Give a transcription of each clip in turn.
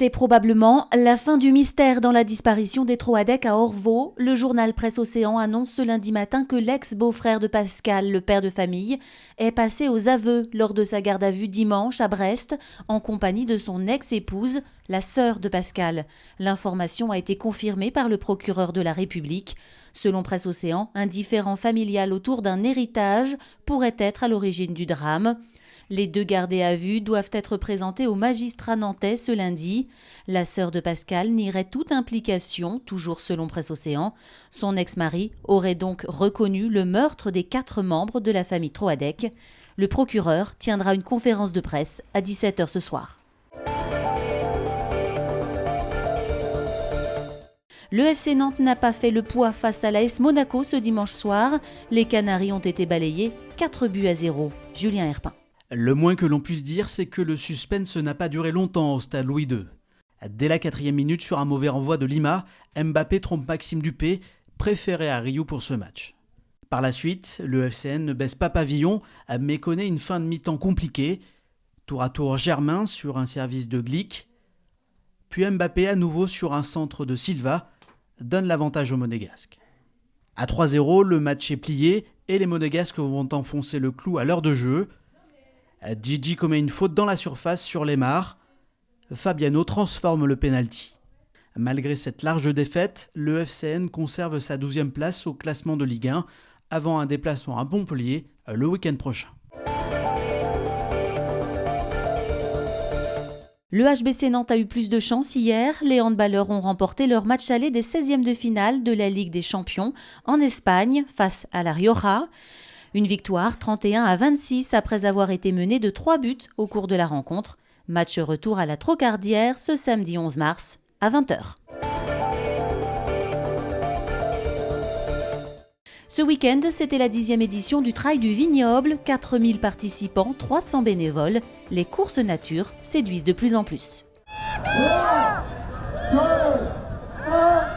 C'est probablement la fin du mystère dans la disparition des Troadec à Orvault. Le journal Presse Océan annonce ce lundi matin que l'ex-beau-frère de Pascal, le père de famille, est passé aux aveux lors de sa garde à vue dimanche à Brest, en compagnie de son ex-épouse, la sœur de Pascal. L'information a été confirmée par le procureur de la République. Selon Presse Océan, un différend familial autour d'un héritage pourrait être à l'origine du drame. Les deux gardés à vue doivent être présentés au magistrat nantais ce lundi. La sœur de Pascal nierait toute implication, toujours selon Presse Océan. Son ex-mari aurait donc reconnu le meurtre des 4 membres de la famille Troadec. Le procureur tiendra une conférence de presse à 17h ce soir. Le FC Nantes n'a pas fait le poids face à l'AS Monaco ce dimanche soir. Les Canaries ont été balayés 4-0. Julien Herpin. Le moins que l'on puisse dire, c'est que le suspense n'a pas duré longtemps au stade Louis II. Dès la 4e minute, sur un mauvais renvoi de Lima, Mbappé trompe Maxime Dupé, préféré à Rio pour ce match. Par la suite, le FCN ne baisse pas pavillon, mais connaît une fin de mi-temps compliquée. Tour à tour Germain sur un service de Glick, puis Mbappé à nouveau sur un centre de Silva, donne l'avantage aux Monégasques. À 3-0, le match est plié et les Monégasques vont enfoncer le clou à l'heure de jeu. Gigi commet une faute dans la surface sur Lemar. Fabiano transforme le pénalty. Malgré cette large défaite, le FCN conserve sa 12e place au classement de Ligue 1 avant un déplacement à Montpellier le week-end prochain. Le HBC Nantes a eu plus de chance hier. Les handballeurs ont remporté leur match aller des 16e de finale de la Ligue des Champions en Espagne face à la Rioja. Une victoire 31-26 après avoir été menée de 3 buts au cours de la rencontre. Match retour à la Trocardière ce samedi 11 mars à 20h. Ce week-end, c'était la 10e édition du Trail du Vignoble. 4000 participants, 300 bénévoles. Les courses nature séduisent de plus en plus. 3, 2, 1,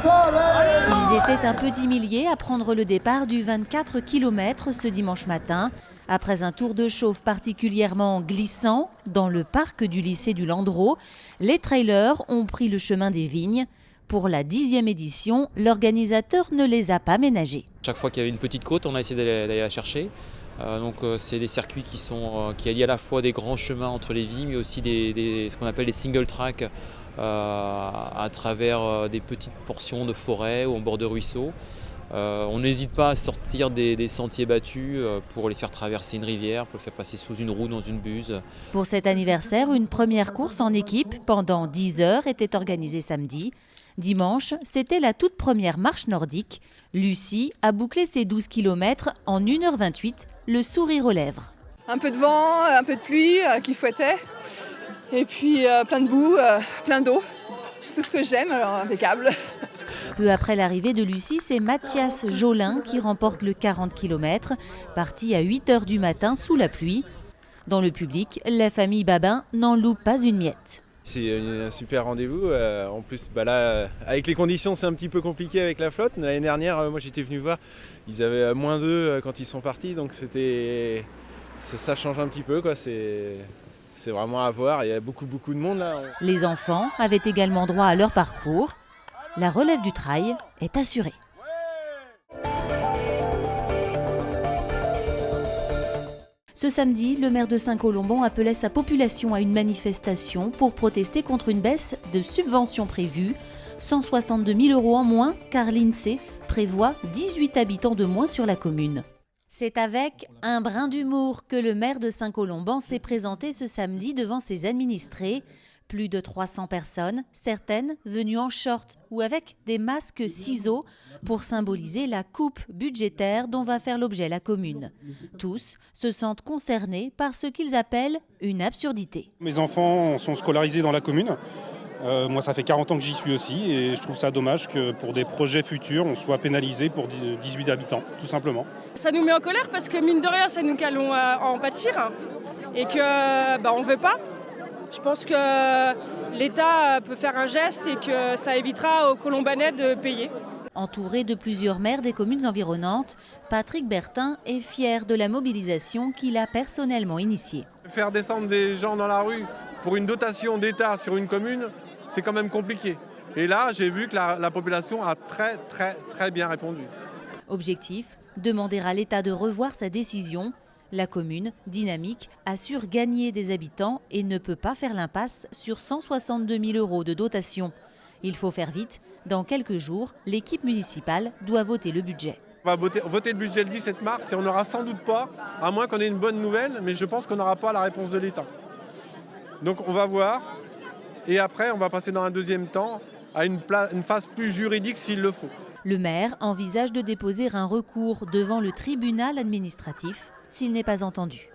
soleil. Ils étaient un petit millier à prendre le départ du 24 km ce dimanche matin. Après un tour de chauffe particulièrement glissant dans le parc du lycée du Landreau, les trailers ont pris le chemin des vignes. Pour la 10e édition, l'organisateur ne les a pas ménagés. Chaque fois qu'il y avait une petite côte, on a essayé d'aller la chercher. C'est des circuits qui allient à la fois des grands chemins entre les vignes, mais aussi ce qu'on appelle des single tracks à travers des petites portions de forêt ou en bord de ruisseau. On n'hésite pas à sortir des sentiers battus pour les faire traverser une rivière, pour les faire passer sous une roue dans une buse. Pour cet anniversaire, une première course en équipe pendant 10 heures était organisée samedi. Dimanche, c'était la toute première marche nordique. Lucie a bouclé ses 12 km en 1h28, le sourire aux lèvres. Un peu de vent, un peu de pluie qui fouettait, et puis plein de boue, plein d'eau. C'est tout ce que j'aime, alors impeccable. Peu après l'arrivée de Lucie, c'est Mathias Jolin qui remporte le 40 km, parti à 8h du matin sous la pluie. Dans le public, la famille Babin n'en loupe pas une miette. C'est un super rendez-vous. En plus, là, avec les conditions, c'est un petit peu compliqué avec la flotte. L'année dernière, moi j'étais venu voir, ils avaient -2 quand ils sont partis, donc ça change un petit peu, quoi. C'est vraiment à voir. Il y a beaucoup de monde là. Les enfants avaient également droit à leur parcours. La relève du trail est assurée. Ce samedi, le maire de Saint-Colomban appelait sa population à une manifestation pour protester contre une baisse de subventions prévues. 162 000 € en moins car l'INSEE prévoit 18 habitants de moins sur la commune. C'est avec un brin d'humour que le maire de Saint-Colomban s'est présenté ce samedi devant ses administrés. Plus de 300 personnes, certaines venues en short ou avec des masques ciseaux pour symboliser la coupe budgétaire dont va faire l'objet la commune. Tous se sentent concernés par ce qu'ils appellent une absurdité. Mes enfants sont scolarisés dans la commune. Moi, ça fait 40 ans que j'y suis aussi et je trouve ça dommage que pour des projets futurs, on soit pénalisé pour 18 habitants, tout simplement. Ça nous met en colère parce que mine de rien, c'est nous qui allons en pâtir et que on ne veut pas. Je pense que l'État peut faire un geste et que ça évitera aux Colombanais de payer. Entouré de plusieurs maires des communes environnantes, Patrick Bertin est fier de la mobilisation qu'il a personnellement initiée. Faire descendre des gens dans la rue pour une dotation d'État sur une commune, c'est quand même compliqué. Et là, j'ai vu que la population a très bien répondu. Objectif, demander à l'État de revoir sa décision. La commune, dynamique, assure gagner des habitants et ne peut pas faire l'impasse sur 162 000 € de dotation. Il faut faire vite. Dans quelques jours, l'équipe municipale doit voter le budget. On va voter le budget le 17 mars et on n'aura sans doute pas, à moins qu'on ait une bonne nouvelle, mais je pense qu'on n'aura pas la réponse de l'État. Donc on va voir et après on va passer dans un deuxième temps à une phase plus juridique s'il le faut. Le maire envisage de déposer un recours devant le tribunal administratif s'il n'est pas entendu.